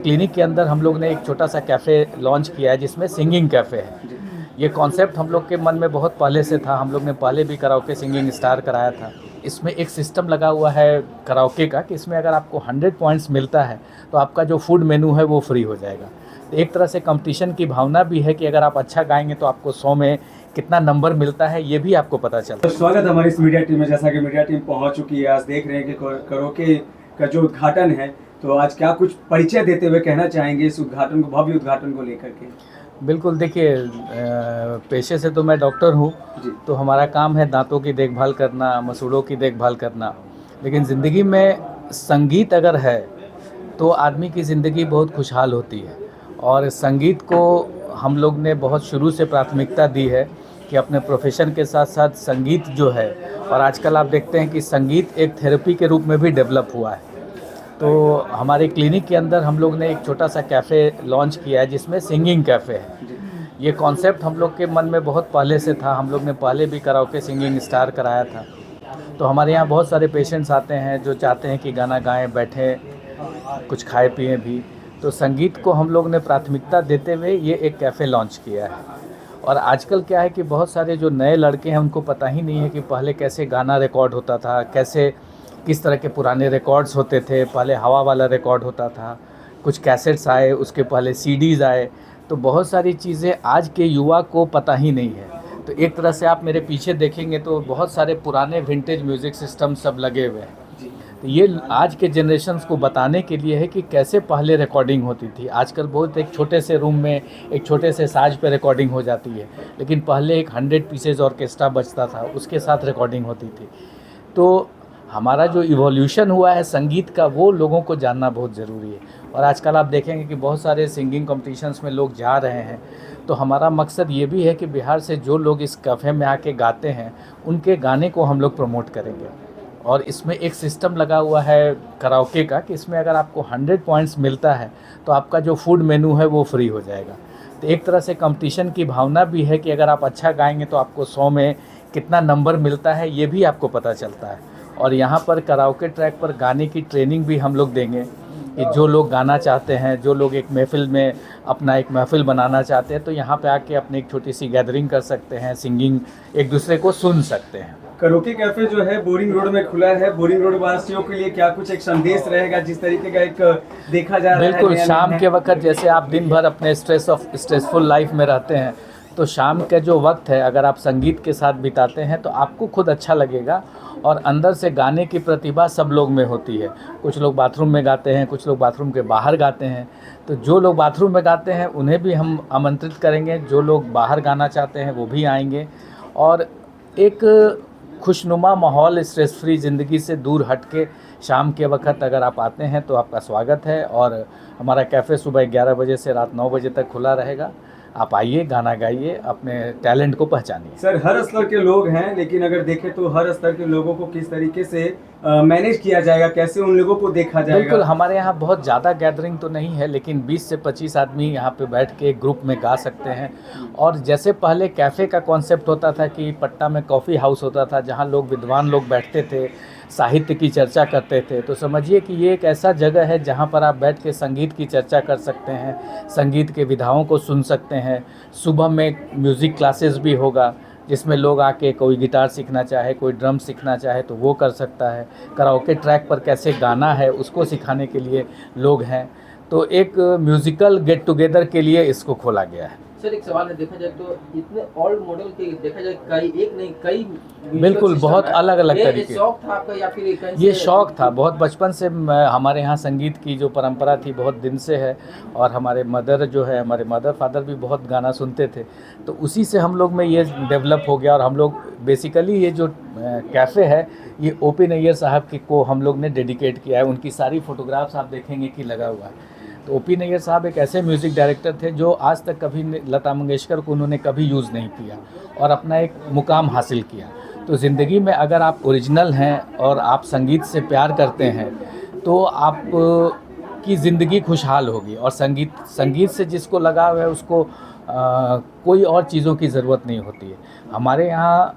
Clinic के अंदर हम लोग ने एक छोटा सा कैफ़े लॉन्च किया है जिसमें सिंगिंग कैफ़े है। ये कॉन्सेप्ट हम लोग के मन में बहुत पहले से था। हम लोग ने पहले भी कराओके सिंगिंग स्टार कराया था। इसमें एक सिस्टम लगा हुआ है कराओके का कि इसमें अगर आपको 100 पॉइंट्स मिलता है तो आपका जो फूड मेनू है वो फ्री हो जाएगा। तो एक तरह से कंपटीशन की भावना भी है कि अगर आप अच्छा गाएंगे तो आपको 100 में कितना नंबर मिलता है ये भी आपको पता चलता है। तो स्वागत है हमारी इस मीडिया टीम में। जैसा कि मीडिया टीम पहुंच चुकी है, आज देख रहे हैं कि कराओके का जो उद्घाटन है, तो आज क्या कुछ परिचय देते हुए कहना चाहेंगे इस उद्घाटन को, भव्य उद्घाटन को लेकर के? बिल्कुल, देखिए पेशे से तो मैं डॉक्टर हूँ, तो हमारा काम है दांतों की देखभाल करना, मसूड़ों की देखभाल करना। लेकिन ज़िंदगी में संगीत अगर है तो आदमी की ज़िंदगी बहुत खुशहाल होती है। और संगीत को हम लोग ने बहुत शुरू से प्राथमिकता दी है कि अपने प्रोफेशन के साथ साथ संगीत जो है, और आजकल आप देखते हैं कि संगीत एक थेरेपी के रूप में भी डेवलप हुआ है। तो हमारे क्लिनिक के अंदर हम लोग ने एक छोटा सा कैफ़े लॉन्च किया है जिसमें सिंगिंग कैफ़े है। ये कॉन्सेप्ट हम लोग के मन में बहुत पहले से था। हम लोग ने पहले भी कराओके सिंगिंग स्टार कराया था। तो हमारे यहाँ बहुत सारे पेशेंट्स आते हैं जो चाहते हैं कि गाना गाएं, बैठें, कुछ खाए पिएं भी। तो संगीत को हम लोग ने प्राथमिकता देते हुए ये एक कैफ़े लॉन्च किया है। और आजकल क्या है कि बहुत सारे जो नए लड़के हैं उनको पता ही नहीं है कि पहले कैसे गाना रिकॉर्ड होता था, कैसे किस तरह के पुराने रिकॉर्ड्स होते थे। पहले हवा वाला रिकॉर्ड होता था, कुछ कैसेट्स आए, उसके पहले सीडीज़ आए। तो बहुत सारी चीज़ें आज के युवा को पता ही नहीं है। तो एक तरह से आप मेरे पीछे देखेंगे तो बहुत सारे पुराने विंटेज म्यूज़िक सिस्टम सब लगे हुए हैं। तो ये आज के जनरेशन्स को बताने के लिए है कि कैसे पहले रिकॉर्डिंग होती थी। आजकल बहुत एक छोटे से रूम में एक छोटे से साज पे रिकॉर्डिंग हो जाती है, लेकिन पहले एक 100 पीसेज ऑर्केस्ट्रा बजता था, उसके साथ रिकॉर्डिंग होती थी। तो हमारा जो इवोल्यूशन हुआ है संगीत का, वो लोगों को जानना बहुत ज़रूरी है। और आजकल आप देखेंगे कि बहुत सारे सिंगिंग कॉम्पिटिशन्स में लोग जा रहे हैं। तो हमारा मकसद ये भी है कि बिहार से जो लोग इस कैफ़े में आके गाते हैं उनके गाने को हम लोग प्रमोट करेंगे। और इसमें एक सिस्टम लगा हुआ है कराओके का कि इसमें अगर आपको 100 पॉइंट्स मिलता है तो आपका जो फूड मेनू है वो फ्री हो जाएगा। तो एक तरह से कंपटीशन की भावना भी है कि अगर आप अच्छा गाएंगे तो आपको 100 में कितना नंबर मिलता है ये भी आपको पता चलता है। और यहाँ पर कराओके ट्रैक पर गाने की ट्रेनिंग भी हम लोग देंगे कि जो लोग गाना चाहते हैं, जो लोग एक महफ़िल में अपना एक महफ़िल बनाना चाहते हैं, तो यहाँ पे आके अपनी एक छोटी सी गैदरिंग कर सकते हैं, सिंगिंग एक दूसरे को सुन सकते हैं। कराओके कैफे जो है बोरिंग रोड में खुला है। बोरिंग रोड वासियों के लिए क्या कुछ एक संदेश रहेगा, जिस तरीके का एक देखा जा रहा है? बिल्कुल, शाम के वक्त जैसे आप दिन भर अपने स्ट्रेसफुल लाइफ में रहते हैं, तो शाम का जो वक्त है अगर आप संगीत के साथ बिताते हैं तो आपको खुद अच्छा लगेगा। और अंदर से गाने की प्रतिभा सब लोग में होती है। कुछ लोग बाथरूम में गाते हैं, कुछ लोग बाथरूम के बाहर गाते हैं। तो जो लोग बाथरूम में गाते हैं उन्हें भी हम आमंत्रित करेंगे, जो लोग बाहर गाना चाहते हैं वो भी आएंगे। और एक खुशनुमा माहौल, स्ट्रेस फ्री ज़िंदगी से दूर हट के शाम के वक्त अगर आप आते हैं तो आपका स्वागत है। और हमारा कैफ़े सुबह 11 बजे से रात 9 बजे तक खुला रहेगा। आप आइए, गाना गाइए, अपने टैलेंट को पहचानिए। सर, हर स्तर के लोग हैं, लेकिन अगर देखें तो हर स्तर के लोगों को किस तरीके से मैनेज किया जाएगा, कैसे उन लोगों को देखा जाएगा? बिल्कुल, हमारे यहाँ बहुत ज़्यादा गैदरिंग तो नहीं है, लेकिन 20 से 25 आदमी यहाँ पे बैठ के एक ग्रुप में गा सकते हैं। और जैसे पहले कैफ़े का कॉन्सेप्ट होता था कि पटना में कॉफ़ी हाउस होता था जहाँ लोग विद्वान लोग बैठते थे, साहित्य की चर्चा करते थे, तो समझिए कि ये एक ऐसा जगह है जहाँ पर आप बैठ के संगीत की चर्चा कर सकते हैं, संगीत के विधाओं को सुन सकते हैं। सुबह में म्यूज़िक क्लासेस भी होगा जिसमें लोग आके कोई गिटार सीखना चाहे, कोई ड्रम सीखना चाहे तो वो कर सकता है। कराओके ट्रैक पर कैसे गाना है उसको सिखाने के लिए लोग हैं। तो एक म्यूज़िकल गेट टुगेदर के लिए इसको खोला गया है। सर, एक सवाल है, देखा जाए तो इतने ओल्ड मॉडल के देखा जाए कई, एक नहीं कई बिल्कुल, बहुत अलग अलग तरीके। शौक था आपका या फिर ये शौक़ था बहुत बचपन से। हमारे यहाँ संगीत की जो परंपरा थी बहुत दिन से है। और हमारे मदर जो है, हमारे मदर फादर भी बहुत गाना सुनते थे, तो उसी से हम लोग में ये डेवलप हो गया। और हम लोग बेसिकली ये जो कैफ़े है ये ओ.पी. नैयर साहब की को हम लोग ने डेडिकेट किया है। उनकी सारी फ़ोटोग्राफ्स आप देखेंगे कि लगा हुआ है। तो ओ.पी. नैयर साहब एक ऐसे म्यूज़िक डायरेक्टर थे जो आज तक कभी लता मंगेशकर को उन्होंने कभी यूज़ नहीं किया और अपना एक मुकाम हासिल किया। तो ज़िंदगी में अगर आप ओरिजिनल हैं और आप संगीत से प्यार करते हैं तो आप की ज़िंदगी खुशहाल होगी। और संगीत से जिसको लगाव है उसको कोई और चीज़ों की ज़रूरत नहीं होती है। हमारे यहाँ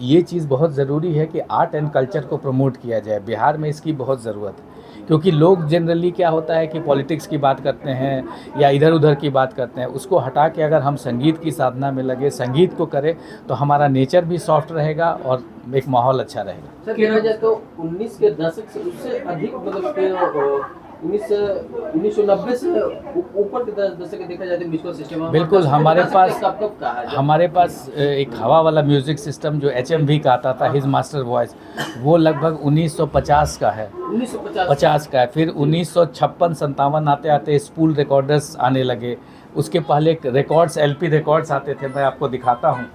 ये चीज़ बहुत ज़रूरी है कि आर्ट एंड कल्चर को प्रमोट किया जाए। बिहार में इसकी बहुत ज़रूरत है क्योंकि लोग जनरली क्या होता है कि पॉलिटिक्स की बात करते हैं या इधर उधर की बात करते हैं, उसको हटा के अगर हम संगीत की साधना में लगे, संगीत को करें, तो हमारा नेचर भी सॉफ्ट रहेगा और एक माहौल अच्छा रहेगा। सर देखा जाए तो 19 के दशक से उससे अधिक मतलब कि 1990 से ऊपर के दशक के देखा जाए तो म्यूजिकल सिस्टम बिल्कुल हमारे पास कब का है हमारे पास एक हवा वाला म्यूज़िक सिस्टम जो HMV का आता था, हिज मास्टर वॉइस, वो लगभग 1950 का है, 50 का है। फिर 1956-57 आते आते स्पूल रिकॉर्डर्स आने लगे। उसके पहले रिकॉर्ड्स LP रिकॉर्ड्स आते थे, मैं आपको दिखाता हूँ।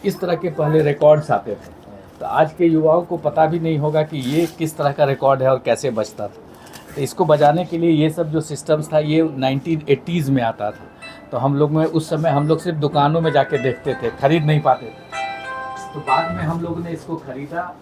इस तरह के पहले रिकॉर्ड्स आते थे, तो आज के युवाओं को पता भी नहीं होगा कि ये किस तरह का रिकॉर्ड है और कैसे बजता था। तो इसको बजाने के लिए ये सब जो सिस्टम्स था ये 1980s में आता था। तो हम लोग में उस समय हम लोग सिर्फ दुकानों में जाके देखते थे, खरीद नहीं पाते थे। तो बाद में हम लोगों ने इसको खरीदा,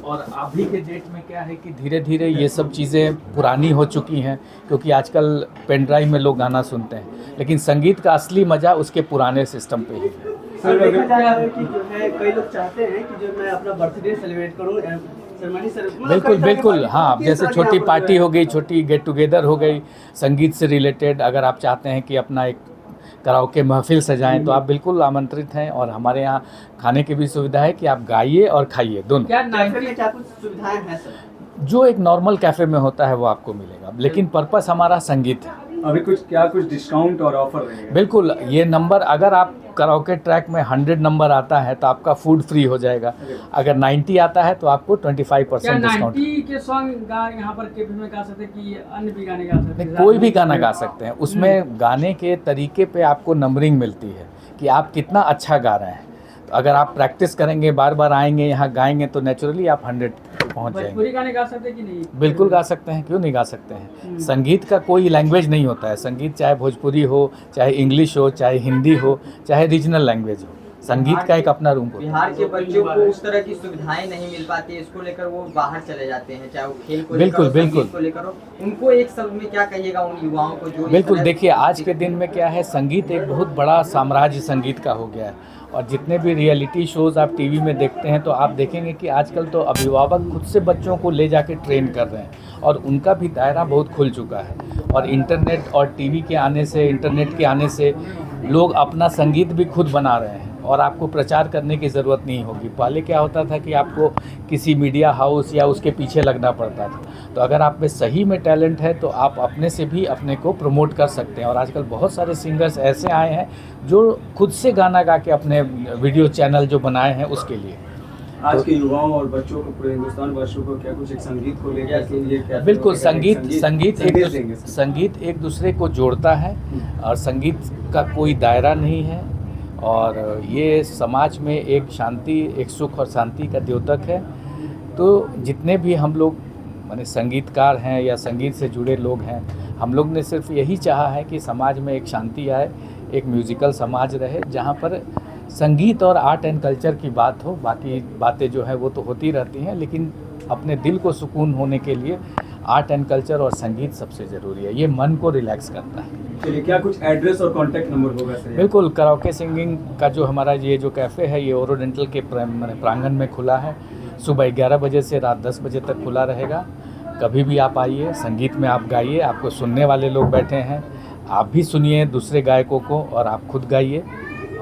और अभी के डेट में क्या है कि धीरे धीरे ये सब चीज़ें पुरानी हो चुकी हैं, क्योंकि आजकल पेन ड्राइव में लोग गाना सुनते हैं, लेकिन संगीत का असली मज़ा उसके पुराने सिस्टम पे ही है। सर देखा जा रहा है कि जो है कई लोग चाहते हैं कि जो मैं अपना बर्थडे सेलिब्रेट करूं सेरेमनी सर बिल्कुल बिल्कुल, हाँ, जैसे छोटी पार्टी हो गई, छोटी गेट टुगेदर हो गई, संगीत से रिलेटेड अगर आप चाहते हैं कि अपना एक कराओके महफिल सजाएं, तो आप बिल्कुल आमंत्रित हैं। और हमारे यहाँ खाने की भी सुविधा है कि आप गाइए और खाइए दोनों। क्या 90 में क्या कुछ सुविधाएं हैं सर? जो एक नॉर्मल कैफ़े में होता है वो आपको मिलेगा, लेकिन पर्पस हमारा संगीत है। अभी कुछ डिस्काउंट और ऑफर रहेगा? बिल्कुल, ये नंबर अगर आप कराओके ट्रैक में 100 नंबर आता है तो आपका फूड फ्री हो जाएगा। अगर 90 आता है तो आपको 25% डिस्काउंट। 90 के सॉन्ग यहाँ पर कैफे में गा सकते हैं कि अन्य भी गाने गा सकते हैं? कोई भी गाना गा सकते हैं। उसमें गाने के तरीके पे आपको नंबरिंग मिलती है कि आप कितना अच्छा गा रहे हैं। तो अगर आप प्रैक्टिस करेंगे, बार बार आएंगे यहाँ गाएंगे, तो नेचुरली आप 100 पहुँच जाएंगे। भोजपुरी गाने गा सकते हैं कि नहीं? बिल्कुल गा सकते हैं, क्यों नहीं गा सकते हैं। संगीत का कोई लैंग्वेज नहीं होता है। संगीत चाहे भोजपुरी हो, चाहे इंग्लिश हो, चाहे हिंदी हो, चाहे रीजनल लैंग्वेज हो, संगीत का एक अपना रूम होता है। बिहार के बच्चों को उस तरह की सुविधाएं नहीं मिल पाती, इसको लेकर वो बाहर चले जाते हैं, चाहे वो खेल को बिल्कुल, लेकर हो, बिल्कुल। संगीत को लेकर हो। उनको एक शब्द में क्या कहिएगा उन युवाओं को जो बिल्कुल, देखिए आज के दिन में क्या है, संगीत एक बहुत बड़ा साम्राज्य संगीत का हो गया है। और जितने भी रियलिटी शोज़ आप टीवी में देखते हैं, तो आप देखेंगे कि आजकल तो अभिभावक खुद से बच्चों को ले जाके ट्रेन कर रहे हैं, और उनका भी दायरा बहुत खुल चुका है। और इंटरनेट और टीवी के आने से, इंटरनेट के आने से लोग अपना संगीत भी खुद बना रहे हैं, और आपको प्रचार करने की ज़रूरत नहीं होगी। पहले क्या होता था कि आपको किसी मीडिया हाउस या उसके पीछे लगना पड़ता था। तो अगर आप में सही में टैलेंट है तो आप अपने से भी अपने को प्रमोट कर सकते हैं। और आजकल बहुत सारे सिंगर्स ऐसे आए हैं जो खुद से गाना गा के अपने वीडियो चैनल जो बनाए हैं उसके लिए। आज के युवाओं और बच्चों को, पूरे हिंदुस्तान वासियों को क्या कुछ एक संगीत को लेकर ये क्या? बिल्कुल, संगीत एक दूसरे को जोड़ता है, और संगीत का कोई दायरा नहीं है। और ये समाज में एक शांति, एक सुख और शांति का द्योतक है। तो जितने भी हम लोग माने संगीतकार हैं या संगीत से जुड़े लोग हैं, हम लोग ने सिर्फ यही चाहा है कि समाज में एक शांति आए, एक म्यूज़िकल समाज रहे जहाँ पर संगीत और आर्ट एंड कल्चर की बात हो। बाकी बातें जो है वो तो होती रहती हैं, लेकिन अपने दिल को सुकून होने के लिए आर्ट एंड कल्चर और संगीत सबसे ज़रूरी है। ये मन को रिलैक्स करता है। चलिए, क्या कुछ एड्रेस और कॉन्टैक्ट नंबर होगा सर? बिल्कुल, कराओके सिंगिंग का जो हमारा ये जो कैफ़े है, ये ओरोडेंटल के प्रांगण में खुला है। सुबह 11 बजे से रात 10 बजे तक खुला रहेगा। कभी भी आप आइए, संगीत में आप गाइए। आपको सुनने वाले लोग बैठे हैं, आप भी सुनिए दूसरे गायकों को, और आप खुद गाइए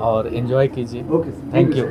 और एंजॉय कीजिए। Okay, thank you.